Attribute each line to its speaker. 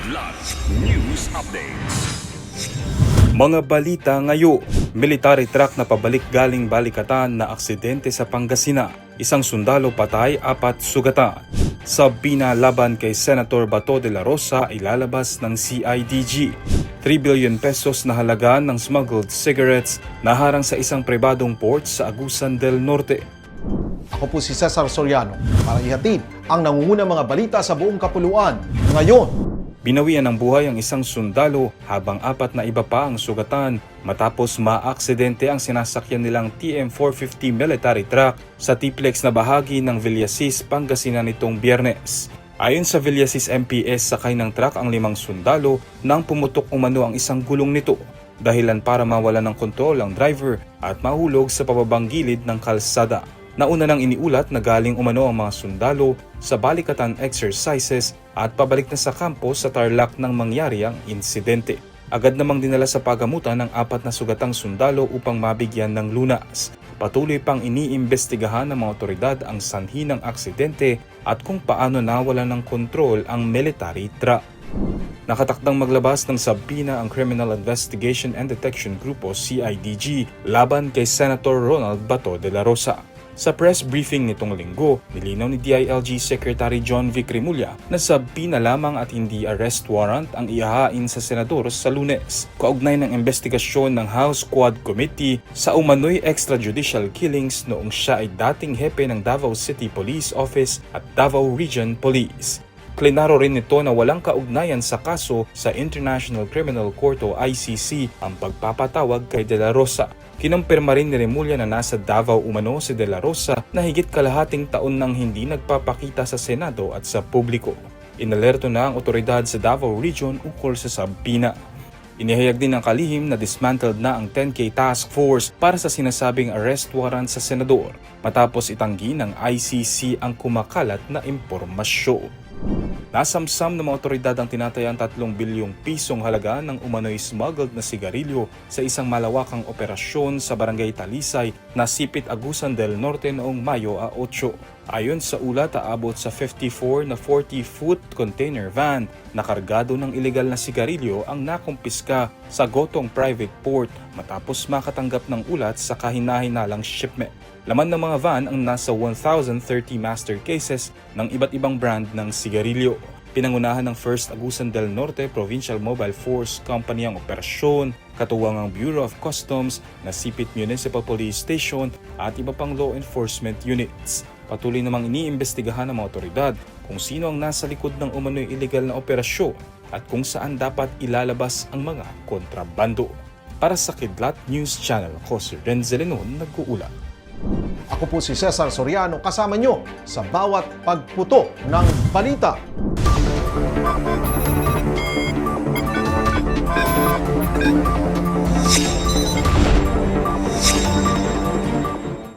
Speaker 1: Kidlat News Updates.
Speaker 2: Mga balita ngayon, military truck na pabalik galing Balikatan na aksidente sa Pangasinan. Isang sundalo patay, 4 sugatan. Sa pinalaban kay Senator Bato de la Rosa ilalabas ng CIDG. 3 billion pesos na halaga ng smuggled cigarettes naharang sa isang pribadong port sa Agusan del Norte.
Speaker 3: Ako po si Cesar Soriano para ihatid ang nangungunang mga balita sa buong kapuluan ngayon.
Speaker 2: Binawian ng buhay ang isang sundalo habang 4 na iba pa ang sugatan matapos maaksidente ang sinasakyan nilang TM450 military truck sa T-Plex na bahagi ng Villasis, Pangasinan nitong Biyernes. Ayon sa Villasis MPS, sakay ng truck ang 5 sundalo nang pumutok umano ang isang gulong nito, dahilan para mawala ng kontrol ang driver at mahulog sa pababang gilid ng kalsada. Nauna nang iniulat na galing umano ang mga sundalo sa Balikatan exercises at pabalik na sa kampo sa Tarlac nang mangyari ang insidente. Agad namang dinala sa pagamutan ng 4 na sugatang sundalo upang mabigyan ng lunas. Patuloy pang iniimbestigahan ng mga otoridad ang sanhi ng aksidente at kung paano nawala ng kontrol ang military truck. Nakatakdang maglabas ng sabina ang Criminal Investigation and Detection Group o CIDG laban kay Senator Ronald Bato de la Rosa. Sa press briefing nitong linggo, nilinaw ni DILG Secretary John Vic Rimulya na sabina lamang at hindi arrest warrant ang ihahain sa senador sa Lunes, kaugnay ng investigasyon ng House Quad Committee sa umano'y extrajudicial killings noong siya ay dating hepe ng Davao City Police Office at Davao Region Police. Klinaro rin nito na walang kaugnayan sa kaso sa International Criminal Court o ICC ang pagpapatawag kay De La Rosa. Kinumpirma rin ni Rimulya na nasa Davao umano si De La Rosa na higit kalahating taon nang hindi nagpapakita sa Senado at sa publiko. Inalerto na ang otoridad sa Davao Region ukol sa sabina. Inihayag din ng kalihim na dismantled na ang 10K task force para sa sinasabing arrest warrant sa senador matapos itanggi ng ICC ang kumakalat na impormasyon. Nasamsam ng mga otoridad ang tinatayang 3 bilyong pisong halaga ng umano'y smuggled na sigarilyo sa isang malawakang operasyon sa Barangay Talisay na Sipit, Agusan del Norte noong Mayo 8. Ayon sa ulat, aabot sa 54 na 40-foot container van na kargado ng ilegal na sigarilyo ang nakumpiska sa Gotong Private Port matapos makatanggap ng ulat sa kahinahinalang shipment. Laman ng mga van ang nasa 1,030 master cases ng iba't ibang brand ng sigarilyo. Pinangunahan ng 1st Agusan del Norte Provincial Mobile Force Company ang operasyon, katuwang ang Bureau of Customs, na Sipit Municipal Police Station at iba pang law enforcement units. Patuloy namang iniimbestigahan ng mga otoridad kung sino ang nasa likod ng umano'y illegal na operasyon at kung saan dapat ilalabas ang mga kontrabando. Para sa Kidlat News Channel, ako si Renzel Lenon, nag-uulat.
Speaker 3: Ako po si Cesar Soriano, kasama nyo sa bawat pagputo ng balita.